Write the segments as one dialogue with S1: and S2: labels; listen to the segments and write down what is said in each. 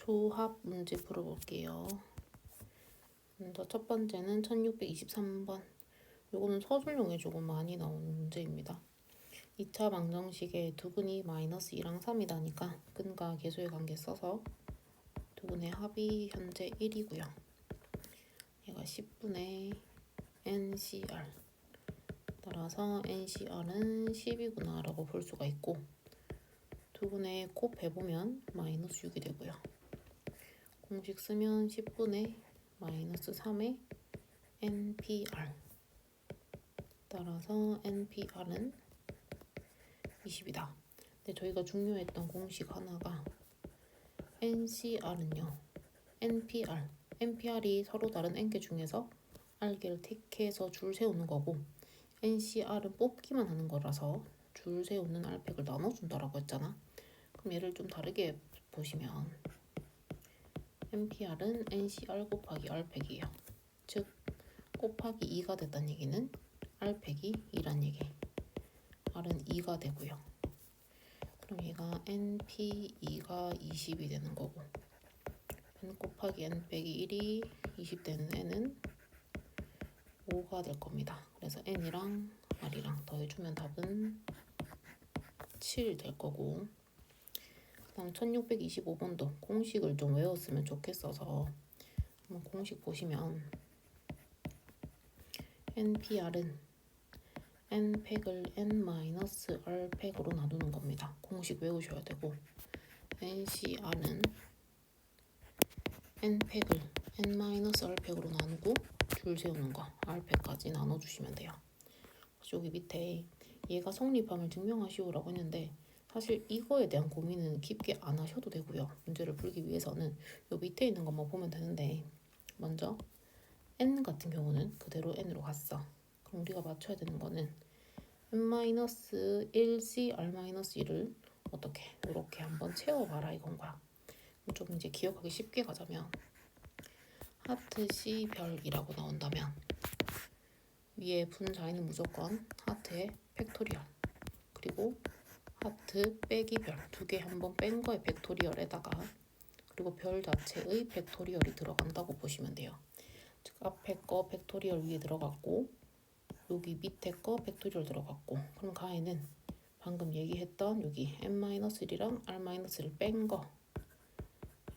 S1: 조합 문제 풀어볼게요. 먼저 첫 번째는 1623번. 요거는 서술형에 조금 많이 나오는 문제입니다. 2차 방정식에 두근이 마이너스 2랑 3이다니까 근과 계수의 관계 써서 두근의 합이 현재 1이고요. 얘가 10분의 NCR. 따라서 NCR은 10이구나 라고 볼 수가 있고 두근의 곱 해보면 마이너스 6이 되고요. 공식 쓰면 10분의 마이너스 3의 NPR. 따라서 NPR은 20이다. 근데 저희가 중요했던 공식 하나가 NCR은요. NPR이 서로 다른 N개 중에서 R개를 택해서 줄 세우는 거고 NCR은 뽑기만 하는 거라서 줄 세우는 R팩을 나눠준다라고 했잖아. 그럼 얘를 좀 다르게 보시면 NPR은 NCR 곱하기 R팩이에요. 즉 곱하기 2가 됐다는 얘기는 R팩이 2란 얘기. R은 2가 되고요. 그럼 얘가 NP2가 20이 되는 거고 N 곱하기 N 빼기 1이 20 되는 N은 5가 될 겁니다. 그래서 N이랑 R이랑 더해주면 답은 7 될 거고 그 다음 1625번도 공식을 좀 외웠으면 좋겠어서 한번 공식 보시면 NPR은 N팩을 N-R팩으로 나누는 겁니다. 공식 외우셔야 되고 NCR은 N팩을 N-R팩으로 나누고 줄 세우는 거 R팩까지 나눠주시면 돼요. 여기 밑에 얘가 성립함을 증명하시오라고 했는데 사실 이거에 대한 고민은 깊게 안 하셔도 되고요. 문제를 풀기 위해서는 요 밑에 있는 것만 보면 되는데 먼저 N 같은 경우는 그대로 N으로 갔어. 그럼 우리가 맞춰야 되는 거는 N-1C R-1을 어떻게 이렇게 한번 채워봐라 이건 거야. 좀 이제 기억하기 쉽게 가자면 하트 C 별이라고 나온다면 위에 분자에는 무조건 하트의 팩토리얼 그리고 하트 빼기 별 두 개 한번 뺀 거의 팩토리얼에다가 그리고 별 자체의 팩토리얼이 들어간다고 보시면 돼요. 즉 앞에 거 팩토리얼 위에 들어갔고 여기 밑에 거 팩토리얼 들어갔고 그럼 가에는 방금 얘기했던 여기 N-1이랑 R-를 뺀 거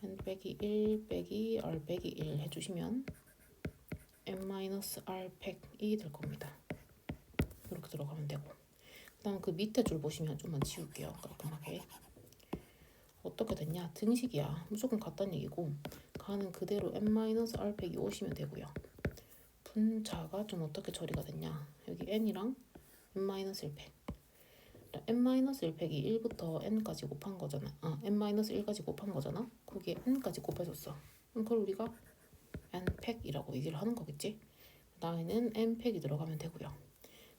S1: N 빼기 1 빼기 R 빼기 1 해주시면 N-R 팩이 될 겁니다. 이렇게 들어가면 되고 그 다음 그 밑에 줄 보시면 좀만 지울게요. 깔끔하게 어떻게 됐냐 등식이야. 무조건 같다는 얘기고 가는 그대로 N-R 팩이 오시면 되고요. 분자가 좀 어떻게 처리가 됐냐 여기 N이랑 N-1팩 N-1팩이 1부터 N까지 곱한 거잖아. N-1까지 곱한 거잖아. 거기에 N까지 곱해줬어. 그럼 그걸 우리가 N팩이라고 얘기를 하는 거겠지. 그 다음에는 N팩이 들어가면 되고요.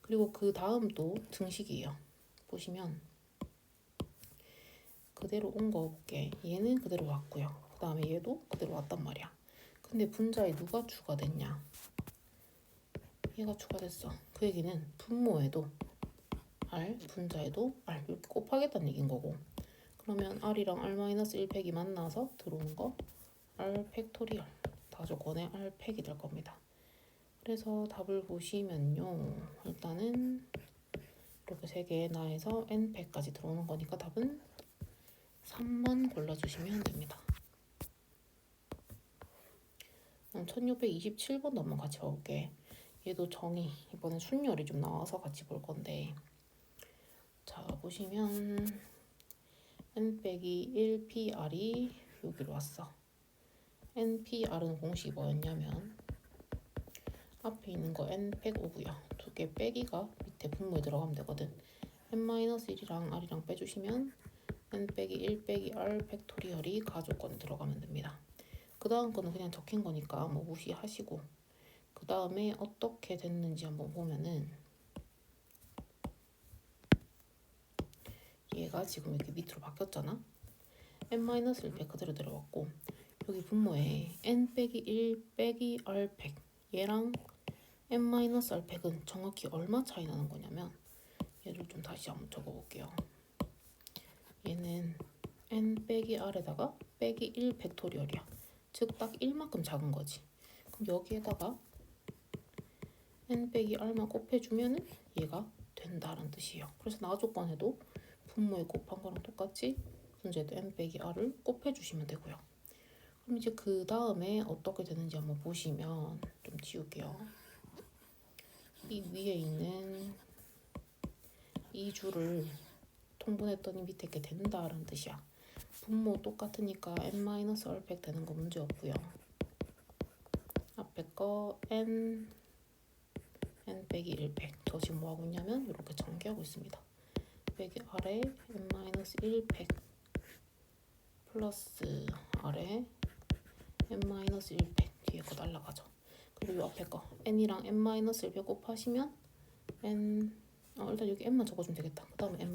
S1: 그리고 그 다음 또 등식이에요. 보시면 그대로 온 거 볼게. 얘는 그대로 왔고요. 그 다음에 얘도 그대로 왔단 말이야. 근데 분자에 누가 추가됐냐? 얘가 추가됐어. 그 얘기는 분모에도 R, 분자에도 R 이렇게 곱하겠다는 얘기인 거고 그러면 R이랑 R-1팩이 만나서 들어오는 거 R 팩토리얼 다조건의 R 팩이 될 겁니다. 그래서 답을 보시면요. 일단은 이렇게 3개의 나에서 N팩까지 들어오는 거니까 답은 3만 골라주시면 됩니다. 1627번도 한번 같이 봐볼게. 얘도 정의, 이번엔 순열이 좀 나와서 같이 볼 건데 자 보시면 N-1PR이 여기로 왔어. NPR은 공식이 뭐였냐면 앞에 있는 거 N-5고요. 두 개 빼기가 밑에 분모에 들어가면 되거든. N-1이랑 R이랑 빼주시면 N-1 빼기 R 팩토리얼이 가조건에 들어가면 됩니다. 그 다음 거는 그냥 적힌 거니까 뭐 무시하시고 그 다음에 어떻게 됐는지 한번 보면은 얘가 지금 이렇게 밑으로 바뀌었잖아. N-1팩 그대로 들어갔고 여기 분모에 N 빼기 1 빼기 R 팩 얘랑 N-R 팩은 정확히 얼마 차이 나는 거냐면 얘를 좀 다시 한번 적어볼게요. 얘는 n 빼기 r에다가 빼기 1 팩토리얼이야. 즉 딱 1만큼 작은 거지. 그럼 여기에다가 n 빼기 r만 곱해주면은 얘가 된다는 뜻이에요. 그래서 나조건에도 분모에 곱한 거랑 똑같이 문제도 n 빼기 r을 곱해주시면 되고요. 그럼 이제 그 다음에 어떻게 되는지 한번 보시면, 좀 지울게요. 이 위에 있는 이 줄을 통분했더니 밑에 게 된다라는 뜻이야. 분모 똑같으니까 n-r팩 되는 거 문제 없고요. 앞에 거 n 빼기 1팩. 저 지금 뭐 하고 있냐면 이렇게 전개하고 있습니다. 빼기 r에 n-1팩 플러스 r에 n-1팩. 뒤에 거 날라가죠. 그리고 이 앞에 거 n이랑 n-1팩 곱하시면 일단 여기 n만 적어주면 되겠다. 그 다음에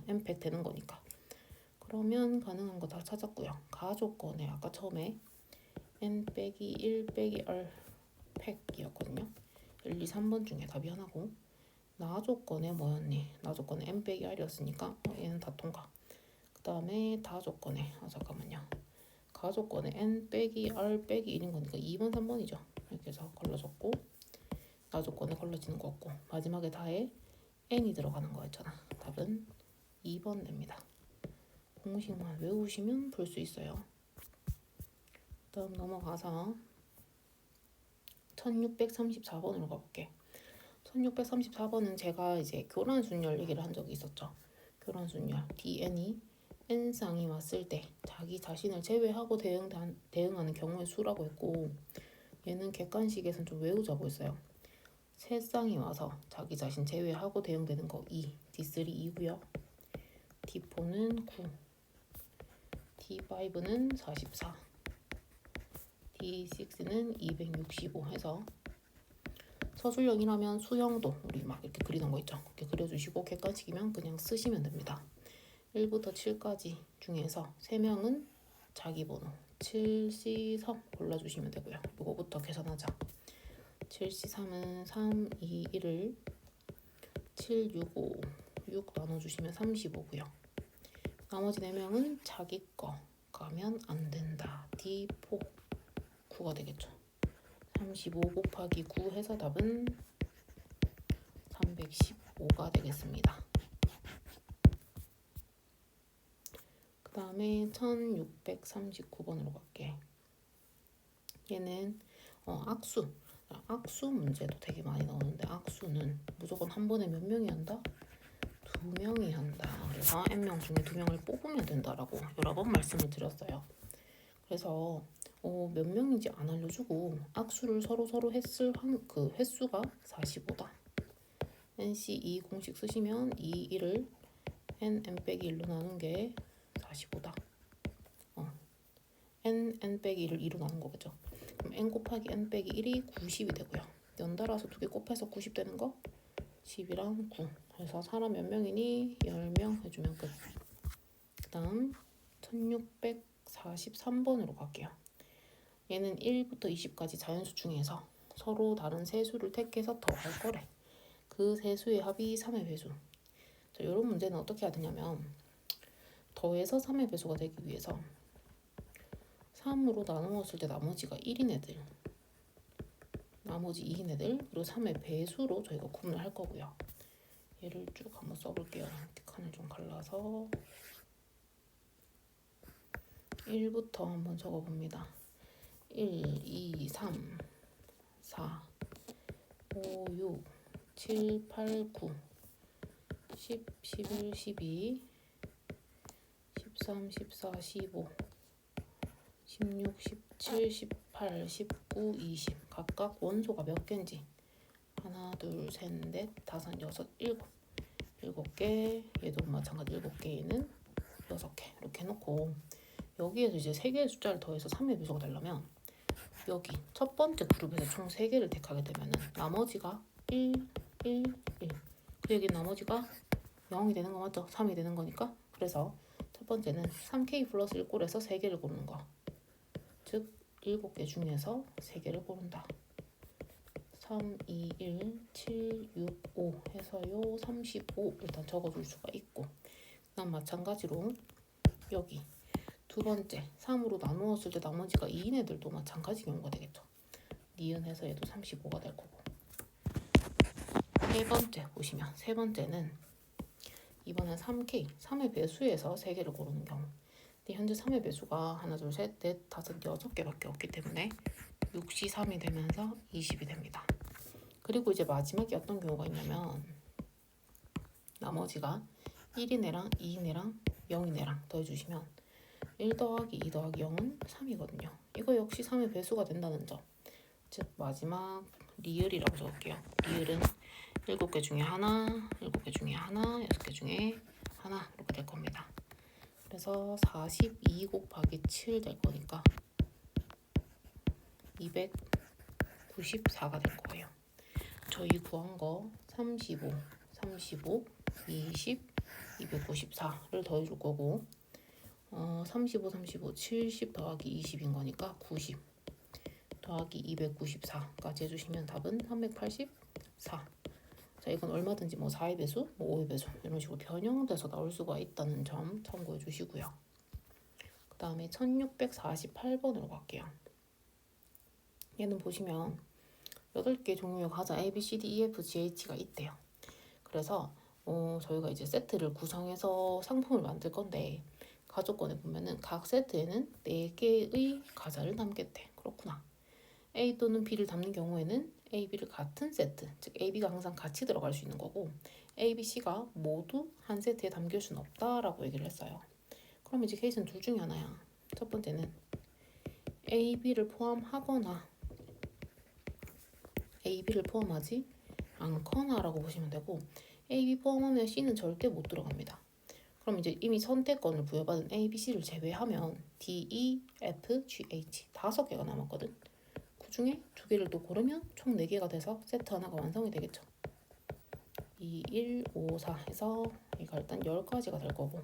S1: n팩 되는 거니까. 그러면 가능한 거 다 찾았고요. 가조건에 아까 처음에 n 빼기 1 빼기 r 팩이었거든요. 1, 2, 3번 중에 답이 하나고, 나조건에 뭐였니? 나조건에 n 빼기 r이었으니까 얘는 다 통과. 그 다음에 다조건에 잠깐만요. 가조건에 n 빼기 r 빼기 1인 거니까 2번 3번이죠. 이렇게 해서 걸러졌고, 나조건에 걸러지는 거 없고, 마지막에 다에 n이 들어가는 거였잖아. 답은 2번 됩니다. 공식만 외우시면 볼 수 있어요. 다음 넘어가서 1634번으로 가볼게. 1634번은 제가 이제 교란순열 얘기를 한 적이 있었죠. 교란순열 dn이 n쌍이 왔을 때 자기 자신을 제외하고 대응하는 경우의 수라고 했고, 얘는 객관식에서는 좀 외우자고 했어요. 세 쌍이 와서 자기 자신 제외하고 대응되는 거 2, D3 2고요. D4는 9, D5는 44, D6는 265 해서 서술형이라면 수형도 우리 막 이렇게 그리는 거 있죠. 이렇게 그려주시고 객관식이면 그냥 쓰시면 됩니다. 1부터 7까지 중에서 3명은 자기 번호 7C3 골라주시면 되고요. 이거부터 계산하자. 7C3은 3, 2, 1을 7, 6, 5, 6 나눠주시면 35고요. 나머지 4명은 자기 거 가면 안 된다. D4 9가 되겠죠. 35 곱하기 9 해서 답은 315가 되겠습니다. 그 다음에 1639번으로 갈게. 얘는 악수 문제도 되게 많이 나오는데, 악수는 무조건 한 번에 몇 명이 한다? 2명이 한다. 그래서 n명 중에 2명을 뽑으면 된다라고 여러 번 말씀을 드렸어요. 그래서 몇 명인지 안 알려주고 악수를 서로 했을 그 횟수가 45다. NC2 공식 쓰시면 2, 1을 n 빼기 1로 나눈 게 45다. n 빼기 1을 2로 나눈 거겠죠. 그럼 n 곱하기 n 빼기 1이 90이 되고요. 연달아서 2개 곱해서 90 되는 거 10이랑 9 해서 사람 몇 명이니? 10명 해주면 끝. 그 다음 1643번으로 갈게요. 얘는 1부터 20까지 자연수 중에서 서로 다른 세 수를 택해서 더할 거래. 그 세 수의 합이 3의 배수. 자, 이런 문제는 어떻게 해야 되냐면, 더해서 3의 배수가 되기 위해서 3으로 나누었을 때 나머지가 1인 애들, 나머지 2인 애들, 그리고 3의 배수로 저희가 구분을 할 거고요. 얘를 쭉 한번 써볼게요. 칸을 좀 갈라서 1부터 한번 적어봅니다. 1, 2, 3, 4, 5, 6, 7, 8, 9, 10, 11, 12, 13, 14, 15, 16, 17, 18, 19, 20 각각 원소가 몇 개인지 하나, 둘, 셋, 넷, 다섯, 여섯, 일곱 개. 얘도 마찬가지 7개에는 6개 이렇게 해놓고, 여기에서 이제 3개의 숫자를 더해서 3의 배수가 되려면 여기 첫 번째 그룹에서 총 3개를 택하게 되면은 나머지가 1, 1, 1. 그 얘기는 나머지가 0이 되는 거 맞죠? 3이 되는 거니까. 그래서 첫 번째는 3K 플러스 1꼴에서 3개를 고르는 거. 즉 7개 중에서 3개를 고른다. 3, 2, 1, 7, 6, 5 해서요 35 일단 적어줄 수가 있고, 그다음 마찬가지로 여기 두 번째, 3으로 나누었을 때 나머지가 2인 애들도 마찬가지 경우가 되겠죠. 니은해서 얘도 35가 될 거고. 세 번째 보시면 세 번째는 이번엔 3K, 3의 배수에서 3개를 고르는 경우. 근데 현재 3의 배수가 하나, 둘, 셋, 넷, 다섯, 6개밖에 없기 때문에 6시 3이 되면서 20이 됩니다. 그리고 이제 마지막에 어떤 경우가 있냐면 나머지가 1인 애랑 2인 애랑 0인 애랑 더해주시면 1 더하기 2 더하기 0은 3이거든요. 이거 역시 3의 배수가 된다는 점. 즉 마지막 리을이라고 적을게요. 리을은 7개 중에 하나, 7개 중에 하나, 6개 중에 하나 이렇게 될 겁니다. 그래서 42 곱하기 7 될 거니까 294가 될 거예요. 저희 구한 거 35, 20, 294를 더해줄 거고 35, 70 더하기 20인 거니까 90 더하기 294까지 해주시면 답은 384. 자, 이건 얼마든지 뭐 4의 배수, 뭐 5의 배수 이런 식으로 변형돼서 나올 수가 있다는 점 참고해 주시고요. 그 다음에 1648번으로 갈게요. 얘는 보시면 8개 종류의 과자 A, B, C, D, E, F, G, H가 있대요. 그래서 저희가 이제 세트를 구성해서 상품을 만들 건데 가족권에 보면은 각 세트에는 4개의 과자를 담겠대. 그렇구나. A 또는 B를 담는 경우에는 A, B를 같은 세트, 즉 A, B가 항상 같이 들어갈 수 있는 거고 A, B, C가 모두 한 세트에 담길 수는 없다라고 얘기를 했어요. 그럼 이제 케이스는 둘 중에 하나야. 첫 번째는 A, B를 포함하거나 A, B를 포함하지 않거나라고 보시면 되고 A, B 포함하면 C는 절대 못 들어갑니다. 그럼 이제 이미 선택권을 부여받은 A, B, C를 제외하면 D, E, F, G, H 5개가 남았거든. 그 중에 2개를 또 고르면 총 4개가 돼서 세트 하나가 완성이 되겠죠. 2, 1, 5, 4 해서 이거 일단 10가지가 될 거고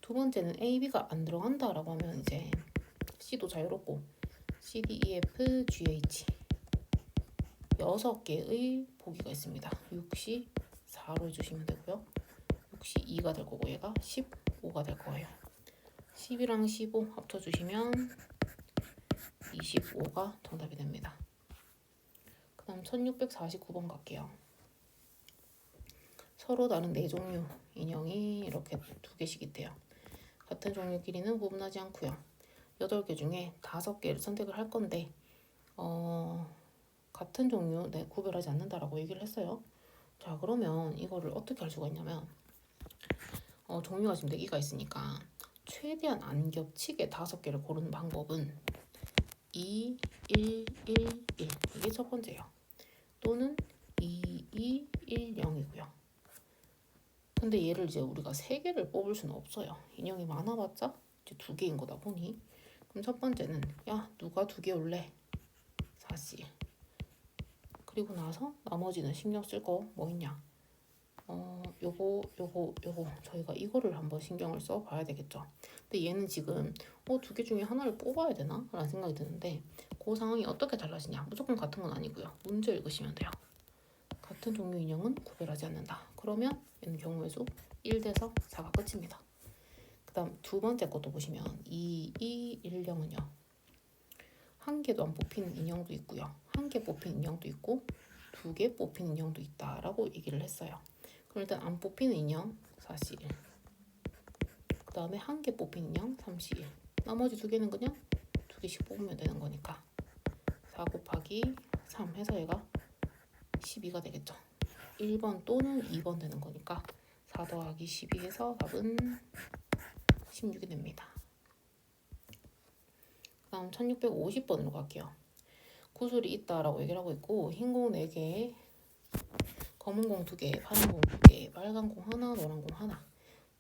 S1: 두 번째는 A, B가 안 들어간다라고 하면 이제 C도 자유롭고 C, D, E, F, G, H 6개의 보기가 있습니다. 6시 4로 해주시면 되고요. 6시 2가 될 거고 얘가 15가 될 거예요. 10이랑 15 합쳐주시면 25가 정답이 됩니다. 그 다음 1649번 갈게요. 서로 다른 4종류 인형이 이렇게 2개씩 있대요. 같은 종류끼리는 구분하지 않고요. 8개 중에 5개를 선택을 할 건데 같은 종류 구별하지 않는다라고 얘기를 했어요. 자, 그러면 이거를 어떻게 할 수가 있냐면 종류가 지금 4개가 있으니까 최대한 안 겹치게 5개를 고르는 방법은 2, 1, 1, 1 이게 첫 번째예요. 또는 2, 2, 1, 0이고요. 근데 얘를 이제 우리가 3개를 뽑을 수는 없어요. 인형이 많아봤자 이제 2개인 거다 보니 그럼 첫 번째는 야 누가 2개 올래? 4씨. 그리고 나서 나머지는 신경 쓸 거 뭐 있냐? 요거 저희가 이거를 한번 신경을 써 봐야 되겠죠. 근데 얘는 지금 2개 중에 하나를 뽑아야 되나? 라는 생각이 드는데 그 상황이 어떻게 달라지냐? 무조건 같은 건 아니고요. 문제 읽으시면 돼요. 같은 종류 인형은 구별하지 않는다. 그러면 얘는 경우의 수 1돼서 4가 끝입니다. 그 다음 두 번째 것도 보시면 2, 2, 1, 0은요. 한 개도 안 뽑히는 인형도 있고요. 한 개 뽑힌 인형도 있고 2개 뽑힌 인형도 있다라고 얘기를 했어요. 그럼 일단 안 뽑히는 인형 4시 1. 그 다음에 한 개 뽑힌 인형 3시 1. 나머지 2개는 그냥 2개씩 뽑으면 되는 거니까 4 곱하기 3 해서 얘가 12가 되겠죠. 1번 또는 2번 되는 거니까 4 더하기 12 해서 답은 16이 됩니다. 그 다음 1650번으로 갈게요. 구슬이 있다라고 얘기를 하고 있고 흰 공 4개, 검은 공 2개, 파란 공 2개, 빨간 공 하나, 노란 공 하나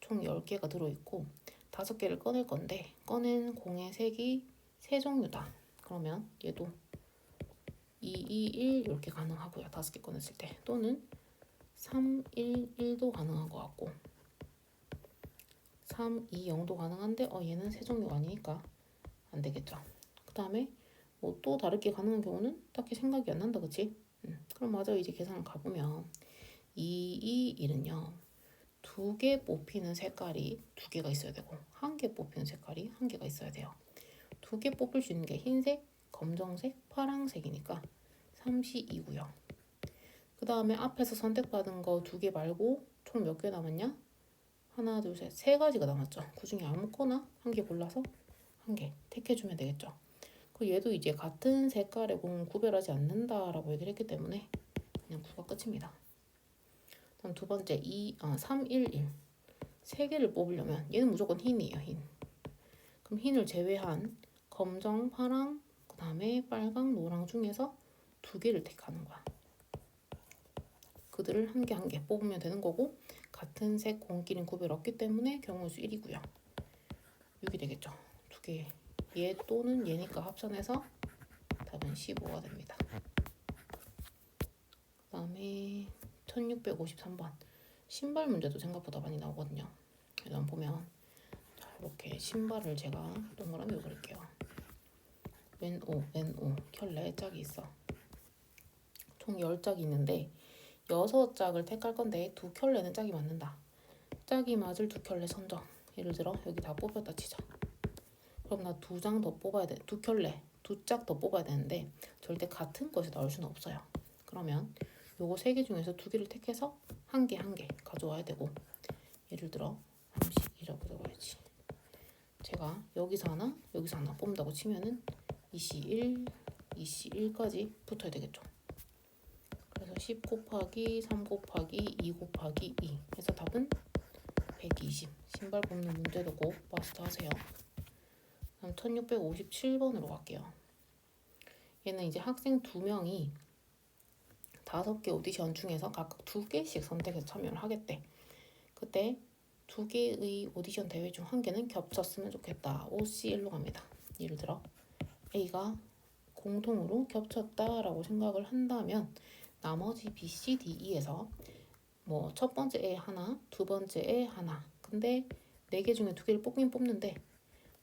S1: 총 10개가 들어있고 5개를 꺼낼 건데 꺼낸 공의 색이 3종류다. 그러면 얘도 2, 2, 1 이렇게 가능하고요. 5개 꺼냈을 때 또는 3, 1, 1도 가능한 것 같고 3, 2, 0도 가능한데 얘는 3종류가 아니니까 안 되겠죠. 그 다음에 뭐 또 다르게 가능한 경우는 딱히 생각이 안 난다, 그치? 그럼 맞아 이제 계산을 가보면 2, 2, 1은요 두 개 뽑히는 색깔이 두 개가 있어야 되고 한 개 뽑히는 색깔이 한 개가 있어야 돼요. 두 개 뽑을 수 있는 게 흰색, 검정색, 파란색이니까 3C2고요. 그 다음에 앞에서 선택받은 거 두 개 말고 총 몇 개 남았냐? 하나, 둘, 셋, 세 가지가 남았죠. 그 중에 아무거나 한 개 골라서 한 개 택해주면 되겠죠. 그리고 얘도 이제 같은 색깔의 공은 구별하지 않는다라고 얘기를 했기 때문에 그냥 9가 끝입니다. 다음 두 번째 3, 1, 1. 세 개를 뽑으려면 얘는 무조건 흰이에요. 흰. 그럼 흰을 제외한 검정, 파랑, 그 다음에 빨강, 노랑 중에서 두 개를 택하는 거야. 그들을 한 개 한 개 뽑으면 되는 거고 같은 색 공끼리는 구별 없기 때문에 경우수 1이고요. 6이 되겠죠. 두 개. 얘 또는 얘니까 합산해서 답은 15가 됩니다. 그 다음에 1653번. 신발 문제도 생각보다 많이 나오거든요. 그래서 보면 이렇게 신발을 제가 동그라미 그릴게요. 왼오, 왼오, 켤레 짝이 있어. 총 10짝이 있는데 6짝을 택할 건데 두 켤레는 짝이 맞는다. 짝이 맞을 두 켤레 선정. 예를 들어 여기 다 뽑혔다 치자. 그럼 나 두 장 더 뽑아야 돼. 두 켤레, 두 짝 더 뽑아야 되는데 절대 같은 것이 나올 수는 없어요. 그러면 요거 세 개 중에서 두 개를 택해서 한 개 한 개 가져와야 되고 예를 들어 32라고 적어야지. 제가 여기서 하나 뽑는다고 치면은 2C1, 2C1까지 붙어야 되겠죠. 그래서 10 곱하기 3 곱하기 2 곱하기 2 해서 답은 120. 신발 뽑는 문제도 꼭 마스터 하세요. 다음 1657번으로 갈게요. 얘는 이제 학생 2명이 5개 오디션 중에서 각각 2개씩 선택해서 참여를 하겠대. 그때 2개의 오디션 대회 중 한 개는 겹쳤으면 좋겠다. OC1로 갑니다. 예를 들어 A가 공통으로 겹쳤다라고 생각을 한다면 나머지 B, C, D, E에서 뭐 첫 번째 애 하나, 두 번째 애 하나. 근데 4개 중에 2개를 뽑긴 뽑는데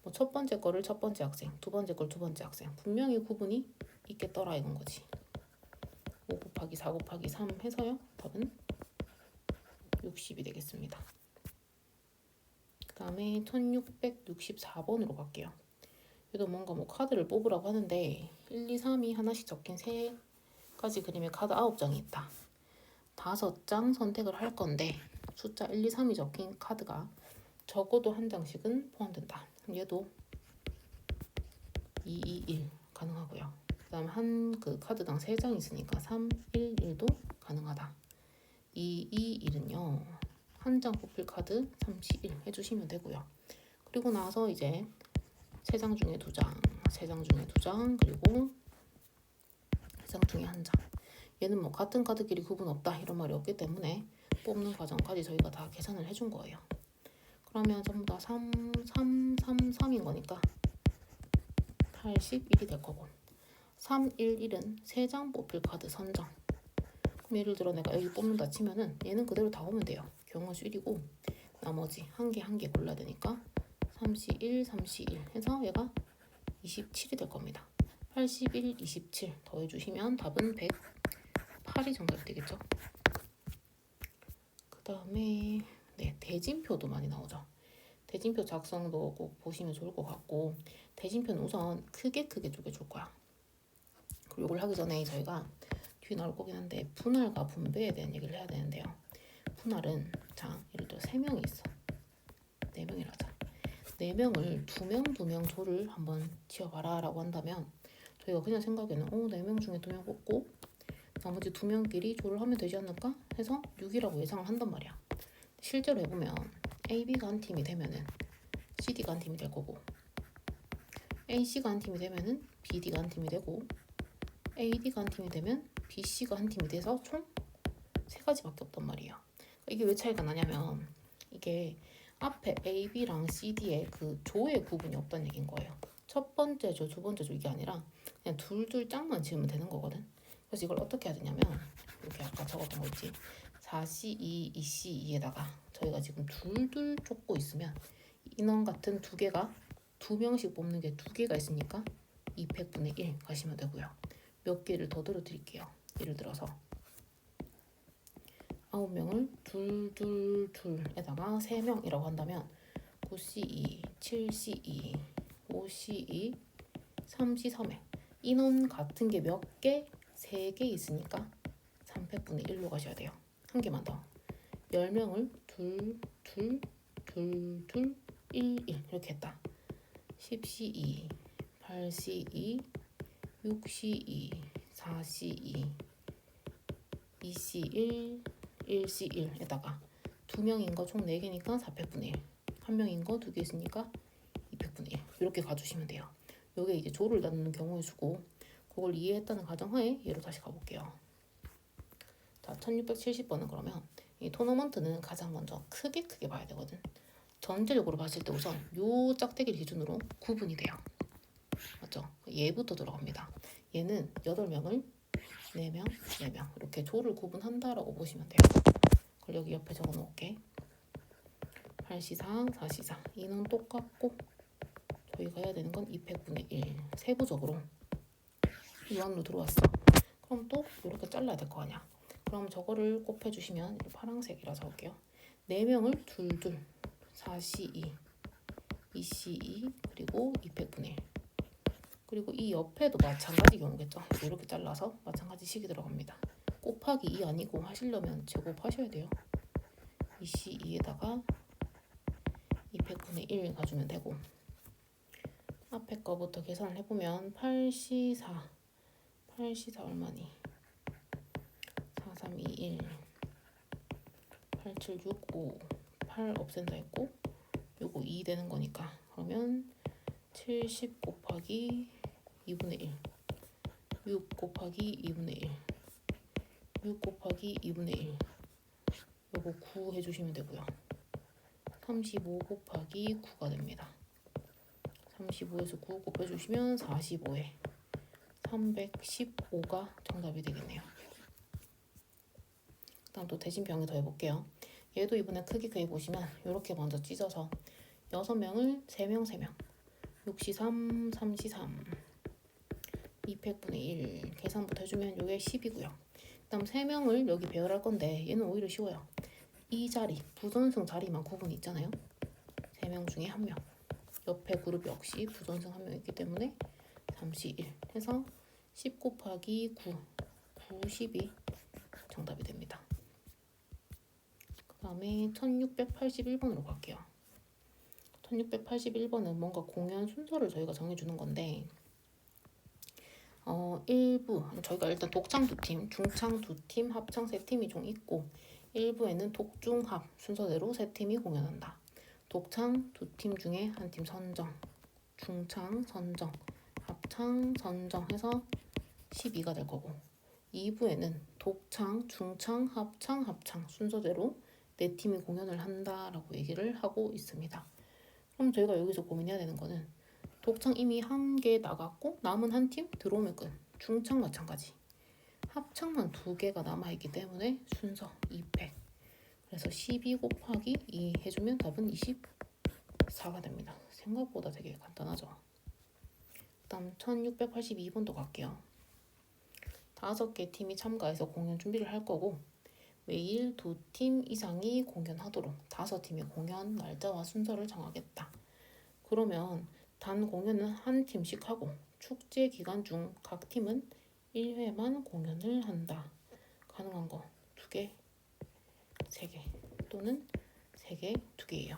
S1: 뭐 첫 번째 거를 첫 번째 학생, 두 번째 걸 두 번째 학생. 분명히 구분이 있겠더라 이건 거지. 5 곱하기 4 곱하기 3 해서요. 답은 60이 되겠습니다. 그 다음에 1664번으로 갈게요. 얘도 뭔가 뭐 카드를 뽑으라고 하는데 1, 2, 3이 하나씩 적힌 3가지 그림의 카드 9장이 있다. 5장 선택을 할 건데 숫자 1, 2, 3이 적힌 카드가 적어도 한 장씩은 포함된다. 얘도 2, 2, 1 가능하고요. 그 다음 한 그 카드당 3장 있으니까 3, 1, 1도 가능하다. 2, 2, 1은요. 한 장 뽑힐 카드 3, 1 해주시면 되고요. 그리고 나서 이제 3장 중에 2장, 3장 중에 2장, 그리고 3장 중에 1장. 얘는 뭐 같은 카드끼리 구분 없다 이런 말이 없기 때문에 뽑는 과정까지 저희가 다 계산을 해준 거예요. 그러면 전부 다 3, 3, 3, 3인 거니까 81이 될 거고 3, 1, 1은 3장 뽑힐 카드 선정. 그럼 예를 들어 내가 여기 뽑는다 치면은 얘는 그대로 다 오면 돼요. 경우수 1이고 나머지 한 개 한 개 골라야 되니까 3C1, 3C1 해서 얘가 27이 될 겁니다. 81, 27 더해주시면 답은 108이 정답이 되겠죠. 그 다음에 네, 대진표도 많이 나오죠. 대진표 작성도 꼭 보시면 좋을 것 같고 대진표는 우선 크게 쪼개줄 거야. 그리고 이걸 하기 전에 저희가 뒤에 나올 거긴 한데 분할과 분배에 대한 얘기를 해야 되는데요. 분할은 자 예를 들어 3명이 있어. 4명이라 하자. 4명을 2명 조를 한번 지어봐라 라고 한다면 저희가 그냥 생각에는 4명 중에 2명 뽑고 나머지 2명끼리 조를 하면 되지 않을까 해서 6이라고 예상을 한단 말이야. 실제로 해보면 AB가 한 팀이 되면은 CD가 한 팀이 될 거고 AC가 한 팀이 되면은 BD가 한 팀이 되고 AD가 한 팀이 되면 BC가 한 팀이 돼서 총 3가지밖에 없단 말이야. 이게 왜 차이가 나냐면 이게 앞에 A, B랑 CD의 그 조의 구분이 없다는 얘기인 거예요. 첫 번째 조, 두 번째 조 이게 아니라 그냥 둘둘 짝만 지으면 되는 거거든. 그래서 이걸 어떻게 해야 되냐면 이렇게 아까 적었던 거 있지. 4C2, 2C2에다가 저희가 지금 둘둘 쫓고 있으면 인원 같은 2개가 2명씩 뽑는 게 2개가 있으니까 200분의 1 가시면 되고요. 몇 개를 더 들어드릴게요. 예를 들어서 9명을 둘에다가 3명이라고 한다면 9C2, 7C2, 5C2, 3C3에 인원 같은 게 몇 개? 3개 있으니까 300분의 1로 가셔야 돼요. 한 개만 더. 10명을 둘, 1 이렇게 했다. 10C2, 8C2, 6C2, 4C2, 2C1, 1C1에다가 2명인 거 총 4개니까 400분의 1, 1명인 거 2개 있으니까 200분의 1 이렇게 가주시면 돼요. 요게 이제 조를 나누는 경우의 수고, 그걸 이해했다는 가정하에 얘로 다시 가볼게요. 자, 1670번은 그러면 이 토너먼트는 가장 먼저 크게 봐야 되거든. 전체적으로 봤을 때 우선 요 짝대기를 기준으로 구분이 돼요. 맞죠? 얘부터 들어갑니다. 얘는 8명을 4명, 4명 이렇게 조를 구분한다라고 보시면 돼요. 그걸 여기 옆에 적어 놓을게. 8C4, 4C4 인원 똑같고 저희가 해야 되는 건 200분의 1 세부적으로 이 안으로 들어왔어. 그럼 또 이렇게 잘라야 될 거 아니야. 그럼 저거를 곱해주시면 파란색이라서 할게요. 4명을 둘 4C2, 2C2 그리고 200분의 1 그리고 이 옆에도 마찬가지 경우겠죠. 이렇게 잘라서 마찬가지 식이 들어갑니다. 곱하기 2 아니고 하시려면 제곱하셔야 돼요. 2C2에다가 200분의 1 가주면 되고 앞에 거부터 계산을 해보면 8C4 얼마니? 4321 8765 8 없앤다 했고 요거 2 되는 거니까 그러면 70 곱하기 2분의 1 6 곱하기 2분의 1 6 곱하기 2분의 1 요거 9 해주시면 되고요. 35 곱하기 9가 됩니다. 35에서 9 곱해주시면 45에 315가 정답이 되겠네요. 다음 또 대진병을 더 해볼게요. 얘도 이번에 크게 보시면 이렇게 먼저 찢어서 6명을 3명 6C3, 3C3 200분의 1 계산부터 해주면 이게 10이고요. 그 다음 3명을 여기 배열할 건데 얘는 오히려 쉬워요. 이 자리, 부전승 자리만 구분이 있잖아요. 3명 중에 1명 옆에 그룹 역시 부전승 1명 있기 때문에 3C1 해서 10 곱하기 9 90이 정답이 됩니다. 그 다음에 1681번으로 갈게요. 1681번은 뭔가 공연 순서를 저희가 정해주는 건데 1부 저희가 일단 독창 2팀, 중창 2팀, 합창 3팀이 총 있고 1부에는 독중합 순서대로 3팀이 공연한다. 독창 2팀 중에 한 팀 선정, 중창 선정, 합창 선정 해서 12가 될 거고 2부에는 독창, 중창, 합창 순서대로 4팀이 공연을 한다라고 얘기를 하고 있습니다. 그럼 저희가 여기서 고민해야 되는 거는 독창 이미 1개 나갔고 남은 한 팀 들어오면 끝. 중창 마찬가지. 합창만 2개가 남아있기 때문에 순서 200. 그래서 12 곱하기 2 해주면 답은 24가 됩니다. 생각보다 되게 간단하죠. 다음 1682번도 갈게요. 5개 팀이 참가해서 공연 준비를 할 거고 매일 2팀 이상이 공연하도록 5팀의 공연 날짜와 순서를 정하겠다. 그러면 단 공연은 한 팀씩 하고 축제 기간 중 각 팀은 1회만 공연을 한다. 가능한 거 2개, 3개 또는 3개, 2개예요.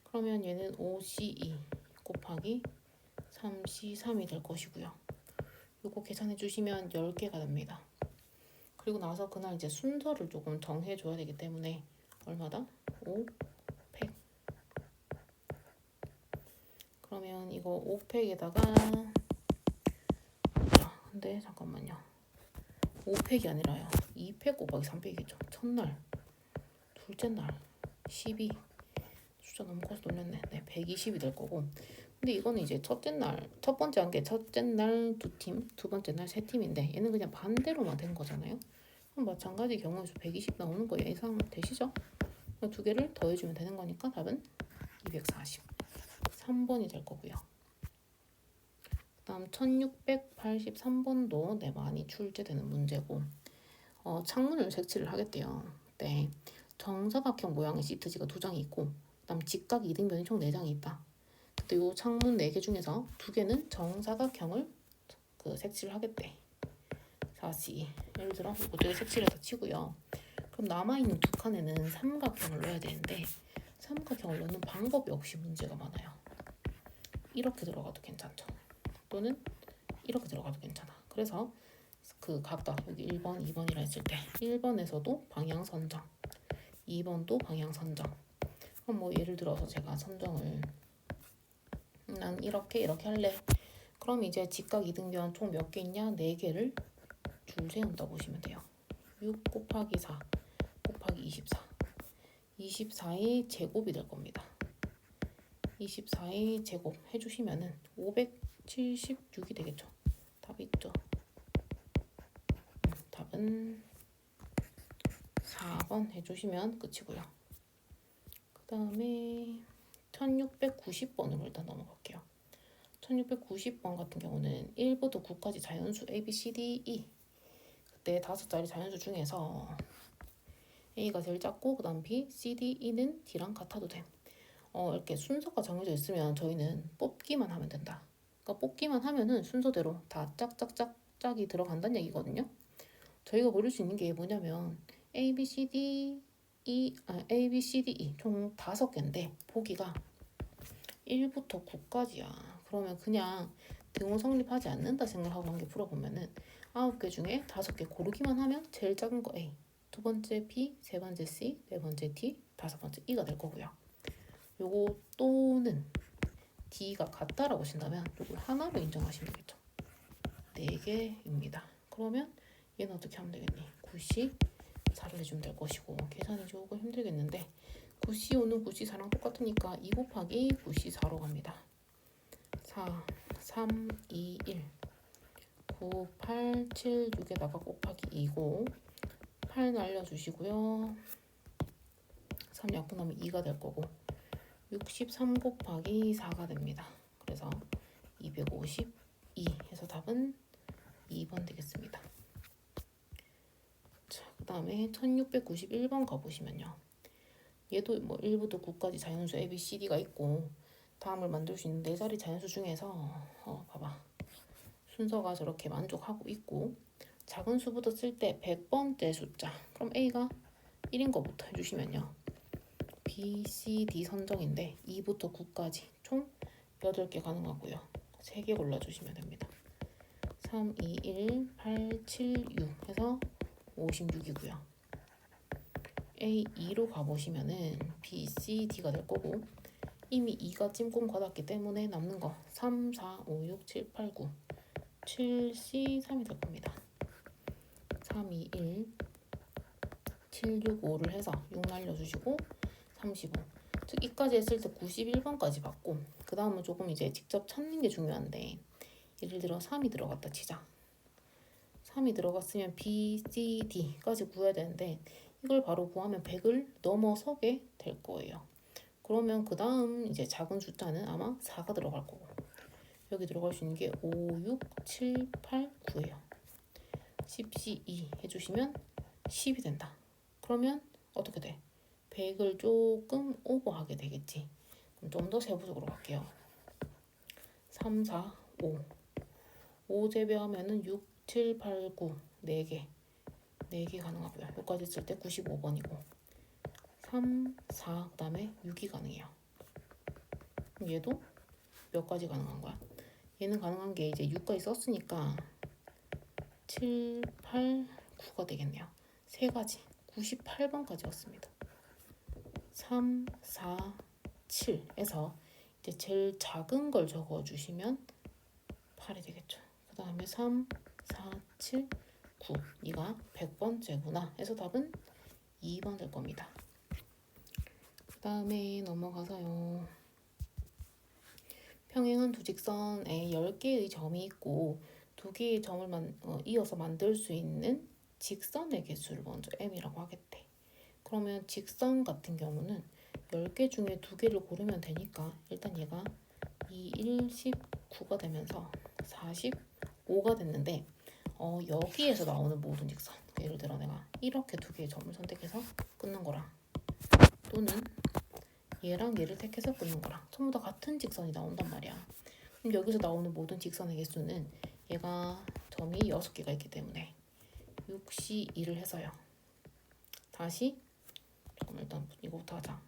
S1: 그러면 얘는 5C2 곱하기 3C3이 될 것이고요. 요거 계산해 주시면 10개가 됩니다. 그리고 나서 그날 이제 순서를 조금 정해줘야 되기 때문에 얼마다? 5팩. 그러면 이거 5팩에다가 근데 잠깐만요. 5팩이 아니라요. 2팩 곱하기 3팩이죠. 첫날, 둘째 날, 12. 숫자 너무 커서 놀렸네. 네, 120이 될 거고. 근데 이거는 이제 첫 번째 한 게 첫째 날 2팀, 두 번째 날 3팀인데 얘는 그냥 반대로만 된 거잖아요. 그럼 마찬가지 경우에서 120 나오는 거 예상 되시죠? 2개를 더해주면 되는 거니까 답은 240. 3번이 될 거고요. 그 다음 1683번도 많이 출제되는 문제고 창문을 색칠을 하겠대요. 때 정사각형 모양의 시트지가 2장이 있고 그다음 직각 이등변이 총 4장이 있다. 그때 요 창문 4개 중에서 2개는 정사각형을 색칠을 하겠대. 다시 예를 들어 이거 2개 색칠해서 치고요. 그럼 남아있는 2칸에는 삼각형을 넣어야 되는데 삼각형을 넣는 방법 역시 문제가 많아요. 이렇게 들어가도 괜찮죠. 또는 이렇게 들어가도 괜찮아. 그래서 각각 여기 1번, 2번이라 했을 때 1번에서도 방향 선정, 2번도 방향 선정. 그럼 뭐 예를 들어서 제가 선정을 난 이렇게 할래. 그럼 이제 직각 이등변 총 몇 개 있냐? 4개를 줄 세운다 보시면 돼요. 6 곱하기 4 곱하기 24. 24의 제곱이 될 겁니다. 24의 제곱 해주시면은 576이 되겠죠. 답이 있죠. 답은 4번 해주시면 끝이고요. 그 다음에 1690번으로 일단 넘어갈게요. 1690번 같은 경우는 1부터 9까지 자연수 A, B, C, D, E. 그때 5자리 자연수 중에서 A가 제일 작고 그 다음 B, C, D, E는 D랑 같아도 돼. 이렇게 순서가 정해져 있으면 저희는 뽑기만 하면 된다. 그러니까 뽑기만 하면은 순서대로 다 짝짝짝짝이 들어간다는 얘기거든요. 저희가 고를 수 있는 게 뭐냐면 A, B, C, D, E, A, B, C, D, E 총 5개인데 보기가 1부터 9까지야. 그러면 그냥 등호 성립하지 않는다 생각하고 한 개 풀어보면은 9개 중에 5개 고르기만 하면 제일 작은 거 A, 두 번째 B, 세 번째 C, 네 번째 D, 5번째 E가 될 거고요. 요거 또는 D가 같다라고 하신다면 요걸 하나로 인정하시면 되겠죠. 4개입니다. 그러면 얘는 어떻게 하면 되겠니? 94를 해주면 될 것이고 계산이 조금 힘들겠는데 9C5는 9C4랑 똑같으니까 2 곱하기 9C4로 갑니다. 4, 3, 2, 1 9, 8, 7, 6에다가 곱하기 2고 8 날려주시고요. 3 약분하면 2가 될 거고 63 곱하기 4가 됩니다. 그래서 252 해서 답은 2번 되겠습니다. 자, 그 다음에 1691번 가보시면요. 얘도 뭐 1부터 9까지 자연수 A, B, C, D가 있고 다음을 만들 수 있는 4자리 자연수 중에서 봐봐. 순서가 저렇게 만족하고 있고 작은 수부터 쓸 때 100번째 숫자 그럼 A가 1인 거부터 해주시면요. B, C, D 선정인데 2부터 9까지 총 8개 가능하고요. 3개 골라주시면 됩니다. 3, 2, 1, 8, 7, 6 해서 56이고요. A2로 가보시면은 B, C, D가 될 거고 이미 2가 찜꽁 받았기 때문에 남는 거 3, 4, 5, 6, 7, 8, 9 7, C, 3이 될 겁니다. 3, 2, 1 7, 6, 5를 해서 6 날려주시고 35 즉 이까지 했을 때 91번까지 받고 그 다음은 조금 이제 직접 찾는 게 중요한데 예를 들어 3이 들어갔다 치자. 3이 들어갔으면 B, C, D까지 구해야 되는데 이걸 바로 구하면 100을 넘어서게 될 거예요. 그러면 그 다음 이제 작은 숫자는 아마 4가 들어갈 거고 여기 들어갈 수 있는 게 5, 6, 7, 8, 9예요. 10C, 2 해주시면 10이 된다. 그러면 어떻게 돼? 100을 조금 오버하게 되겠지. 그럼 좀 더 세부적으로 갈게요. 3, 4, 5 5 재배하면은 6, 7, 8, 9 4개 4개 가능하고요. 여기까지 쓸 때 95번이고 3, 4, 그 다음에 6이 가능해요. 그럼 얘도 몇 가지 가능한 거야? 얘는 가능한 게 이제 6까지 썼으니까 7, 8, 9가 되겠네요. 3가지 98번까지 왔습니다. 3, 4, 7에서 이제 제일 작은 걸 적어주시면 8이 되겠죠. 그 다음에 3, 4, 7, 9 이가 100번째구나 해서 답은 2번 될 겁니다. 그 다음에 넘어가서요. 평행한 두 직선에 10개의 점이 있고 2개의 점을 이어서 만들 수 있는 직선의 개수를 먼저 m이라고 하겠대. 그러면 직선 같은 경우는 10개 중에 2개를 고르면 되니까 일단 얘가 2, 1, 19가 되면서 45가 됐는데 여기에서 나오는 모든 직선, 예를 들어 내가 이렇게 두 개의 점을 선택해서 끊는 거랑 또는 얘랑 얘를 택해서 끊는 거랑 전부 다 같은 직선이 나온단 말이야. 그럼 여기서 나오는 모든 직선의 개수는 얘가 점이 6개가 있기 때문에 6C2를 해서요. 다시 잠깐만 일단 이거부터 하자.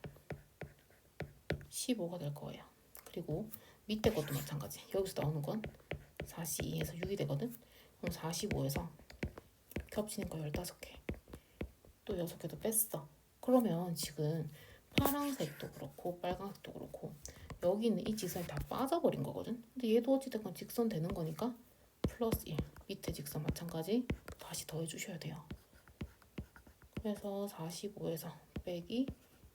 S1: 15가 될 거예요. 그리고 밑에 것도 마찬가지. 여기서 나오는 건 4C2에서 6이 되거든. 그럼 45에서 겹치는 거 15개. 또 6개도 뺐어. 그러면 지금 파란색도 그렇고 빨간색도 그렇고 여기 있는 이 직선이 다 빠져버린 거거든. 근데 얘도 어찌됐건 직선 되는 거니까 플러스 1. 밑에 직선 마찬가지 다시 더해주셔야 돼요. 그래서 45에서 빼기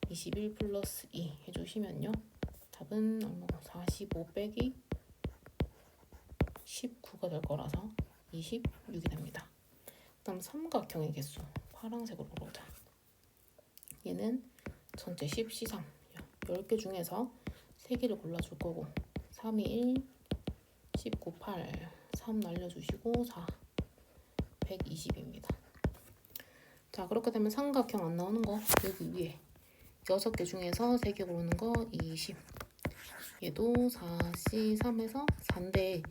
S1: 21 플러스 2 해주시면요. 답은 얼마고 45 빼기 19가 될 거라서 26이 됩니다. 그 다음 삼각형의 개수 파란색으로 보자. 얘는 전체 10, C3 10개 중에서 3개를 골라줄 거고 3이 1, 19, 8 3 날려주시고 4 120입니다. 자 그렇게 되면 삼각형 안 나오는 거 여기 위에 6개 중에서 3개 고르는 거 20. 얘도 4C3에서 4인데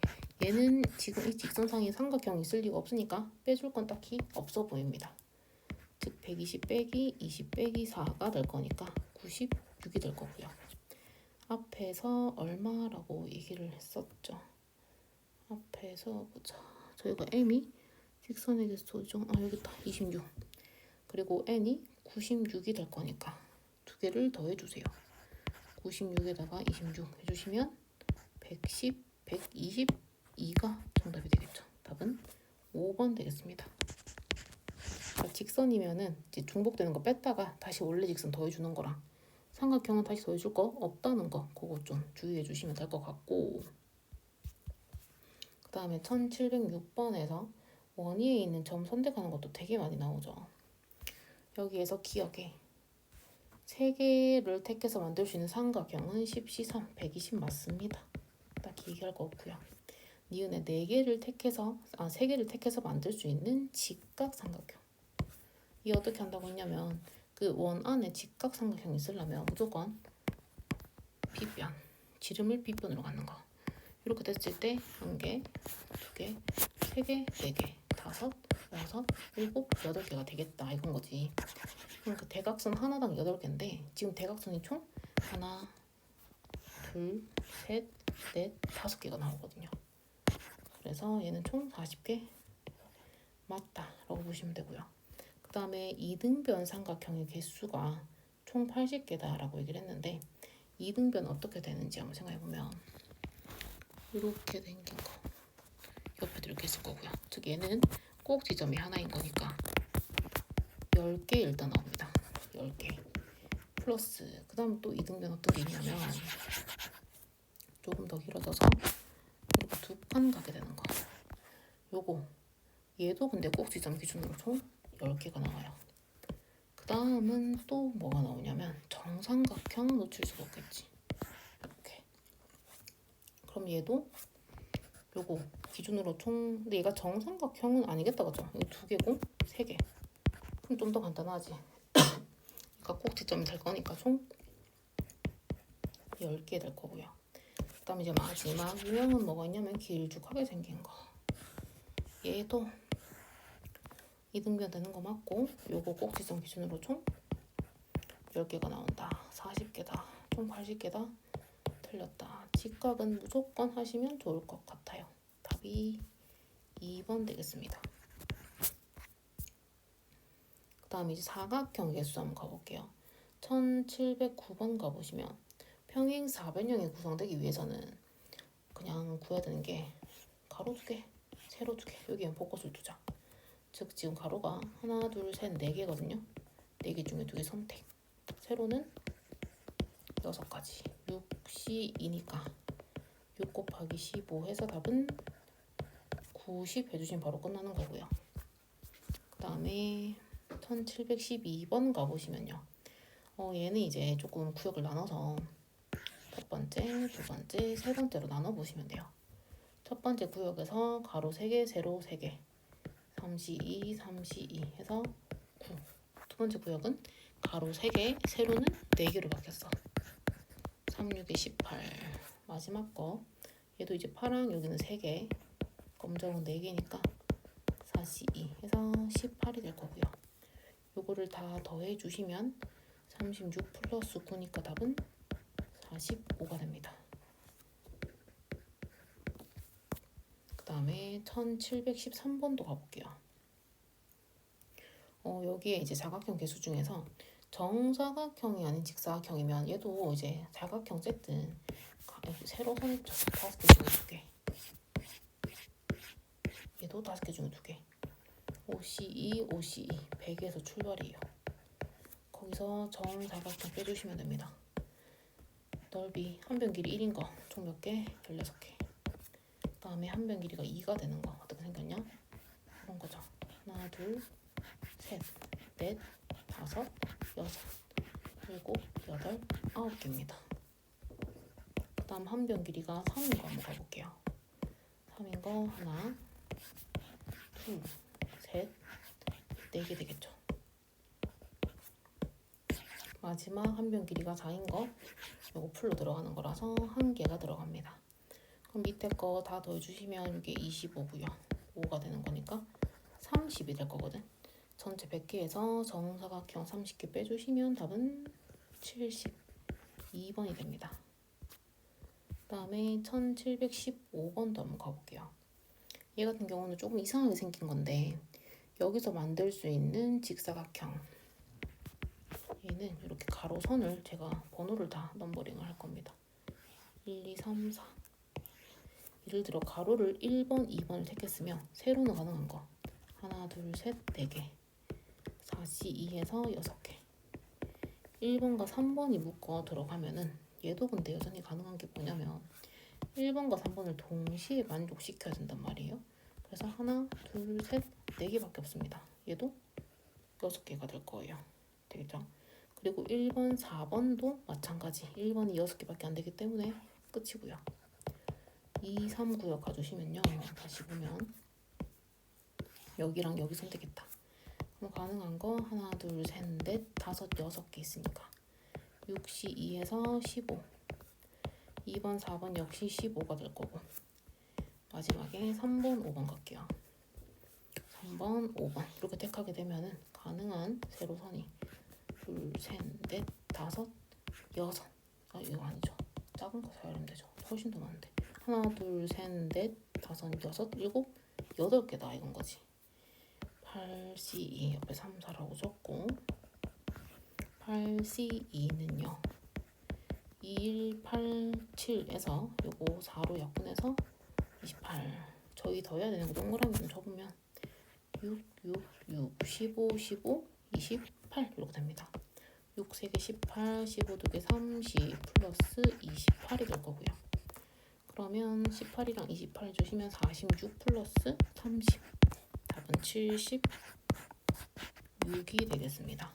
S1: 얘는 지금 이 직선상에 삼각형이 있을 리가 없으니까 빼줄 건 딱히 없어 보입니다. 즉 120 빼기 20 빼기 4가 될 거니까 96이 될 거고요. 앞에서 얼마라고 얘기를 했었죠. 앞에서 보자. 저희가 m이 직선의 개수죠. 여기 있다. 26. 그리고 n이 96이 될 거니까 두 개를 더해주세요. 96에다가 26 해주시면 110, 122가 정답이 되겠죠. 답은 5번 되겠습니다. 직선이면은 이제 중복되는 거 뺐다가 다시 원래 직선 더해주는 거랑 삼각형은 다시 더해줄 거 없다는 거 그거 좀 주의해 주시면 될 것 같고 그 다음에 1706번에서 원위에 있는 점 선택하는 것도 되게 많이 나오죠. 여기에서 기억에 3개를 택해서 만들 수 있는 삼각형은 10C3 120 맞습니다. 딱히 얘기할 거 없고요. 니은에 4개를 택해서 3개를 택해서 만들 수 있는 직각 삼각형. 이 어떻게 한다고 했냐면 그 원 안에 직각 삼각형이 있으려면 무조건 빗변, 지름을 빗변으로 갖는 거. 이렇게 됐을 때 1개, 2개, 3개, 4개, 5, 6, 7, 8개가 되겠다 이건 거지. 그러니까 대각선 하나당 8개인데 지금 대각선이 총 하나, 둘, 셋, 넷, 5개가 나오거든요. 그래서 얘는 총 40개 맞다라고 보시면 되고요. 그 다음에 이등변 삼각형의 개수가 총 80개다라고 얘기를 했는데 이등변 어떻게 되는지 한번 생각해보면 이렇게 생긴 거 옆에도 이렇게 있을 거고요. 즉 얘는 꼭 지점이 하나인 거니까 10개 일단 나옵니다. 10개 플러스 그 다음 또 이등변 어떤 게 있냐면 조금 더 길어져서 이렇게 2칸 가게 되는 거. 요거 얘도 근데 꼭 지점 기준으로 총 10개가 나와요. 그 다음은 또 뭐가 나오냐면 정삼각형 놓칠 수가 없겠지. 이렇게. 그럼 얘도 요거 기준으로 총 근데 얘가 정삼각형은 아니겠다 그죠? 이거 2개고 3개. 그럼 좀 더 간단하지. 그러니까 꼭 지점이 될 거니까 총 10개 될 거고요. 그 다음에 이제 마지막 유형은 뭐가 있냐면 길쭉하게 생긴 거. 얘도 이등변 되는 거 맞고 요거 꼭 지점 기준으로 총 10개가 나온다. 40개다. 총 80개다. 틀렸다. 직각은 무조건 하시면 좋을 것 같아요. 답이 2번 되겠습니다. 그 다음 이제 사각형 개수 한번 가볼게요. 1709번 가보시면 평행 4변형이 구성되기 위해서는 그냥 구해야 되는 게 가로 2개, 세로 2개, 여기엔 복것을 두자. 즉 지금 가로가 하나, 둘, 셋, 4개거든요. 4개 중에 2개 선택. 세로는 6가지. 6C2니까 6 곱하기 15 해서 답은 90 해주시면 바로 끝나는 거고요. 그 다음에 1712번 가보시면요. 얘는 이제 조금 구역을 나눠서 첫 번째, 두 번째, 세 번째로 나눠보시면 돼요. 첫 번째 구역에서 가로 3개, 세로 3개. 3C2, 3C2 해서 9. 두 번째 구역은 가로 3개, 세로는 4개로 바뀌었어. 3, 6에 18. 마지막 거. 얘도 이제 파랑 여기는 3개, 검정은 4개니까 4C2 해서 18이 될 거고요. 요거를 다 더해 주시면 36 플러스 9니까 답은 45가 됩니다. 그 다음에 1713번도 가볼게요. 여기에 이제 사각형 개수 중에서 정사각형이 아닌 직사각형이면 얘도 이제 사각형 세트 세로선 있죠. 5개 중에 2개. 얘도 5개 중에 2개. OCE, OCE 100에서 출발이에요. 거기서 정사각형 빼주시면 됩니다. 넓이 한 변 길이 1인 거 총 몇 개? 16개. 그 다음에 한 변 길이가 2가 되는 거 어떻게 생겼냐? 그런 거죠. 하나, 둘, 셋, 넷, 다섯, 여섯, 일곱, 여덟, 9개입니다. 그 다음 한 변 길이가 3인 거 한번 가볼게요. 3인 거 하나, 둘, 셋, 4개 되겠죠. 마지막 한 변 길이가 4인 거 요거 풀로 들어가는 거라서 1개가 들어갑니다. 그럼 밑에 거 다 더해주시면 이게 25고요. 5가 되는 거니까 30이 될 거거든. 전체 100개에서 정사각형 30개 빼주시면 답은 72번이 됩니다. 그 다음에 1715번도 한번 가볼게요. 얘 같은 경우는 조금 이상하게 생긴 건데 여기서 만들 수 있는 직사각형 얘는 이렇게 가로선을 제가 번호를 다 넘버링을 할 겁니다. 1, 2, 3, 4 예를 들어 가로를 1번, 2번을 택했으면 세로는 가능한 거 하나, 둘, 셋, 4개 4C2에서 6개 1번과 3번이 묶어 들어가면은 얘도 근데 여전히 가능한 게 뭐냐면 1번과 3번을 동시에 만족시켜야 된단 말이에요. 그래서 하나, 둘, 셋, 4개밖에 없습니다. 얘도 6개가 될 거예요. 되겠죠? 그리고 1번, 4번도 마찬가지. 1번이 6개밖에 안 되기 때문에 끝이고요. 2, 3 구역 가주시면요. 다시 보면 여기랑 여기 선택했다. 그럼 가능한 거 하나, 둘, 셋, 넷, 5, 6개 있으니까 6C2에서 15 2번, 4번 역시 15가 될 거고 마지막에 3번, 5번 갈게요. 3번, 5번 이렇게 택하게 되면은 가능한 세로선이 둘, 셋, 넷, 5, 6 이거 아니죠. 작은 거 사야 되죠. 훨씬 더 많은데 하나, 둘, 셋, 넷, 5, 6, 7, 8개다 이건 거지. 8C2 옆에 3, 4라고 적고 8C2는요 2187에서 요거 4로 약분해서 28 저희 더 해야 되는 거 동그라미 좀 접으면 6, 6, 6, 15, 15, 28 이렇게 됩니다. 6, 3개 18, 15, 2개 30 플러스 28이 될 거고요. 그러면 18이랑 28 주시면 46 플러스 30 답은 76이 되겠습니다.